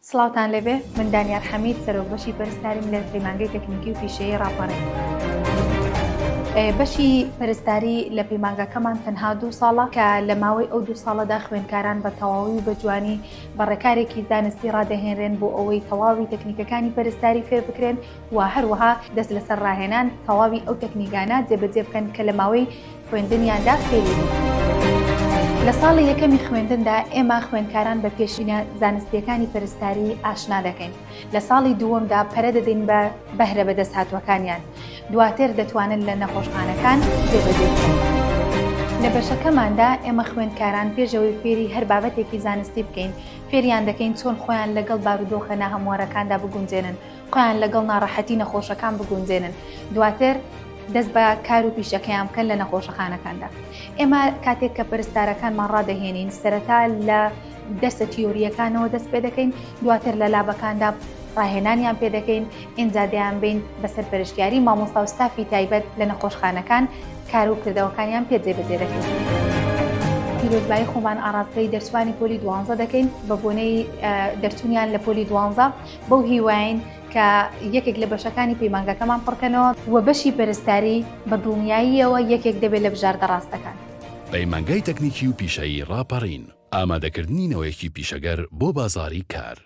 سڵاوتان لێبێ من دانیار حەمید سەرۆکبەشی پەرستاریم لە پەیمانگەی تەکنیکی و پیشەیی ڕاپەڕێ. بەشی پەرستاری لە پەیمانگەکەمان تەنها 2 ساڵە کە لە ماوەی ئەو 2 ساڵەدا خوێندکاران بە تەواوی و بە جوانی بە ڕێکارێکی زانستی ڕادەهێنرێن بۆ ئەوەی تەواوی تەکنیکەکانی پەرستاری فێر بکرێن و هەروەها دەست لەسەر ڕاهێنان تەواوی ئەو تەکنیکانە جێبەجێ بکەن کە لە ماوەی خوێندنیاندا فێری بوون. لە ساڵی یەکەمی خوێندندا ئێمە خوێندکاران بە پێشینە زانستیەکانی پەرستاری ئاشنا دەکەین. لە ساڵی دووەمدا پەرە دەدەین بە بەهرە بەدەست هاتووەکانیان. دواتر دەتوانن لە نەخۆشخانەکان جێبەجێ بکەن. لە بەشەکەماندا ئێمە خوێندکاران پێشەوەی فێری هەر بابەتێکی زانستی بکەین فێریان دەکەین چۆن خۆیان لەگەڵ بارودۆخە ناهەموارەکاندا بگونجێنن، خۆیان لەگەڵ ناڕەحەتی نەخۆشەکان بگونجێنن. دواتر دەست بە کار و پیشەکەیان بکەن لە نەخۆشەخانەکاندا. ئێمە کاتێک کە پەرستارەکانمان ڕادەهێنین سەرەتا لە دەستە تیۆریەکانەوە دەست پێ دەکەین، دواتر لە لابەکاندا ڕاهێنانیان پێ دەکەین، ئینجا دەیان بین بەسەر پەرشتیاری مامۆستا و ستافی تایبەت لە نەخۆشخانەکان کار و کردەوەکانیان پێ جێبەجێ دەکەین. پیرۆزبایی خۆمان ئاراستەی دەرسوانی پۆلی 12 دەکەین بە بۆنەی دەرچوونیان لە پۆلی 12 بەو هیواین کە یەکێک لە بەشەکانی پەیمانگەکەمان پڕکەنەوە و بەشی پەرستاری بە دڵنیاییەوە یەکێک دەبێت لە بژاردە ڕاستەکان. پەیمانگەی تەکنیکی و پیشەیی ڕاپەڕین ئامادەکردنینەوەیەکی پیشەگەر بۆ بازاڕی کار.